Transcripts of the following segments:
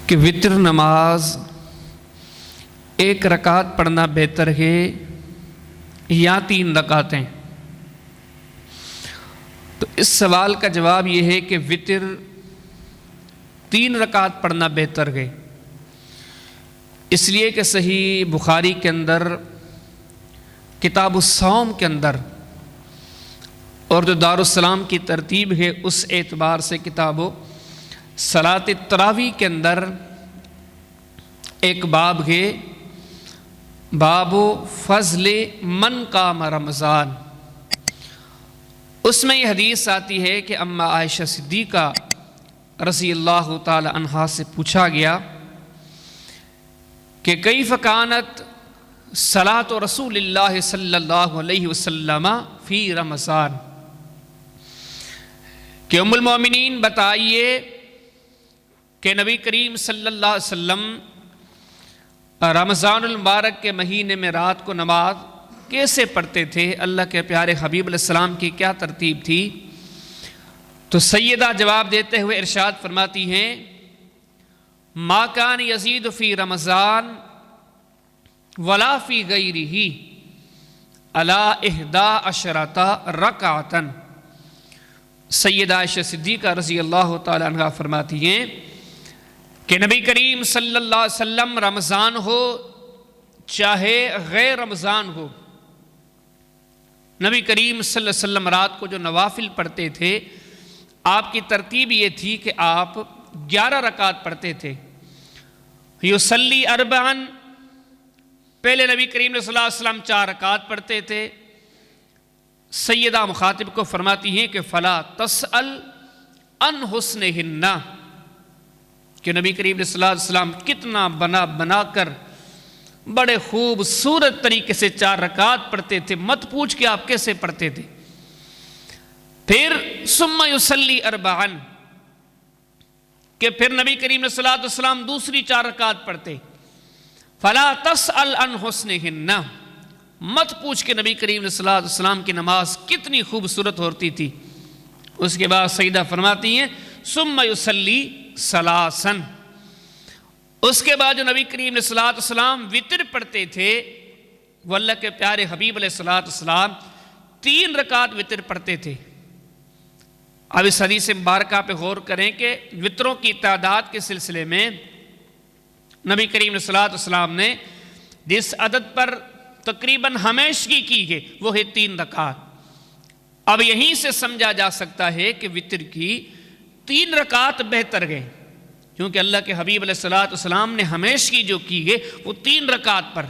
کہ وتر نماز ایک رکعت پڑھنا بہتر ہے یا 3 رکعتیں؟ تو اس سوال کا جواب یہ ہے کہ وتر 3 رکعت پڑھنا بہتر ہے، اس لیے کہ صحیح بخاری کے اندر کتاب الصوم کے اندر اور جو دارالسلام کی ترتیب ہے اس اعتبار سے کتاب صلاۃ التراویح کے اندر ایک باب ہے، باب فضل من قام رمضان۔ اس میں یہ حدیث آتی ہے کہ اما عائشہ صدیقہ رضی اللہ تعالی عنہا سے پوچھا گیا کہ کیف کانت صلاۃ رسول اللہ صلی اللہ علیہ وسلم فی رمضان، کہ ام المومنین بتائیے کہ نبی کریم صلی اللہ علیہ وسلم رمضان المبارک کے مہینے میں رات کو نماز کیسے پڑھتے تھے، اللہ کے پیارے حبیب علیہ السلام کی کیا ترتیب تھی؟ تو سیدہ جواب دیتے ہوئے ارشاد فرماتی ہیں ما کان یزید فی رمضان ولا فی غیرہ علی 11 رکعتن۔ سیدہ عائشہ صدیقہ رضی اللہ تعالی عنہ فرماتی ہیں کہ نبی کریم صلی اللہ علیہ وسلم رمضان ہو چاہے غیر رمضان ہو، نبی کریم صلی اللہ علیہ وسلم رات کو جو نوافل پڑھتے تھے آپ کی ترتیب یہ تھی کہ آپ 11 رکعت پڑھتے تھے۔ یصلی 4، پہلے نبی کریم صلی اللہ علیہ وسلم 4 رکعت پڑھتے تھے۔ سیدہ مخاطب کو فرماتی ہیں کہ فلا تسأل عن حسنہن، کہ نبی کریم صلی اللہ علیہ وسلم کتنا بنا کر بڑے خوبصورت طریقے سے 4 رکعت پڑھتے تھے، مت پوچھ کہ آپ کیسے پڑھتے تھے۔ پھر ثم یصلی 4، کہ پھر نبی کریم صلی اللہ علیہ وسلم دوسری 4 رکعت پڑھتے۔ فلا تسأل عن حسنہن، مت پوچھ کہ نبی کریم صلی اللہ علیہ وسلم کی نماز کتنی خوبصورت ہوتی تھی۔ اس کے بعد سیدہ فرماتی ہیں ثم یصلی 3، اس کے بعد جو نبی کریم صلی اللہ علیہ وسلم وتر پڑھتے تھے، وہ اللہ کے پیارے حبیب علیہ السلام 3 رکعت وتر پڑھتے تھے۔ اب اس حدیث مبارکہ پہ غور کریں کہ وتروں کی تعداد کے سلسلے میں نبی کریم صلی اللہ علیہ وسلم نے جس عدد پر تقریباً ہمیشگی کی ہے وہ ہے 3 رکعت۔ اب یہیں سے سمجھا جا سکتا ہے کہ وتر کی 3 رکعت بہتر ہے، کیونکہ اللہ کے حبیب علیہ السلام نے ہمیشگی جو کی ہے وہ 3 رکعت پر۔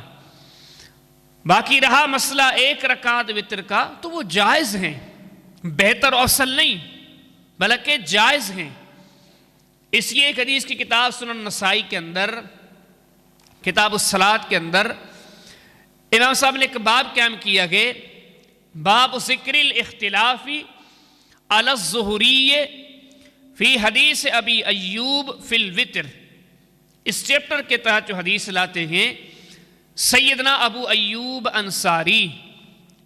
باقی رہا مسئلہ 1 رکعت وتر کا، تو وہ جائز ہیں، بہتر اور افضل نہیں بلکہ جائز ہیں۔ اس لیے ایک حدیث کی کتاب سنن نسائی کے اندر کتاب الصلاۃ کے اندر امام صاحب نے ایک باب قائم کیا کہ باب ذکر الاختلاف علی الظہری فی حدیث ابی ایوب فی الوتر۔ اس چیپٹر کے تحت جو حدیث لاتے ہیں سیدنا ابو ایوب انصاری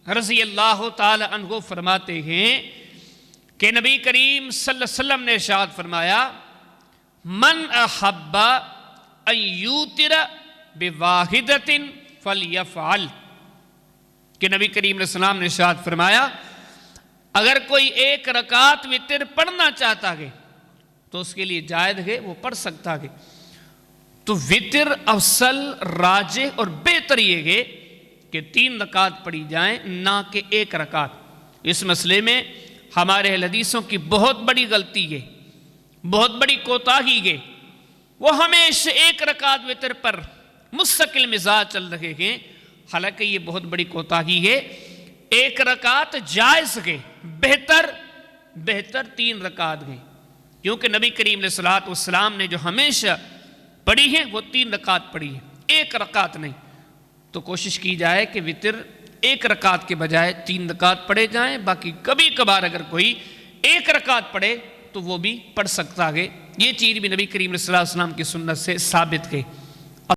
رضی اللہ تعالی عنہ فرماتے ہیں کہ نبی کریم صلی اللہ علیہ وسلم نے ارشاد فرمایا من احب ان یوتر بواحدۃ فلیفعل، کہ نبی کریم علیہ السلام نے ارشاد فرمایا اگر کوئی 1 رکعت وتر پڑھنا چاہتا ہے تو اس کے لیے جائز ہے، وہ پڑھ سکتا ہے۔ تو وتر افضل، راجح اور بہتر یہ ہے کہ 3 رکعت پڑھی جائیں نہ کہ 1 رکعت۔ اس مسئلے میں ہمارے اہل حدیثوں کی بہت بڑی غلطی ہے، بہت بڑی کوتاہی ہے۔ وہ ہمیشہ 1 رکعت وتر پر مستقل مزاج چل رہے ہیں، حالانکہ یہ بہت بڑی کوتاہی ہے۔ 1 رکعت جائز ہے، بہتر 3 رکعت ہے، کیونکہ نبی کریم علیہ السلام نے جو ہمیشہ پڑھی ہے وہ 3 رکعت پڑھی ہے، 1 رکعت نہیں۔ تو کوشش کی جائے کہ وتر 1 رکعت کے بجائے 3 رکعت پڑھے جائیں، باقی کبھی کبھار اگر کوئی 1 رکعت پڑھے تو وہ بھی پڑھ سکتا ہے۔ یہ چیز بھی نبی کریم علیہ السلام کی سنت سے ثابت ہے۔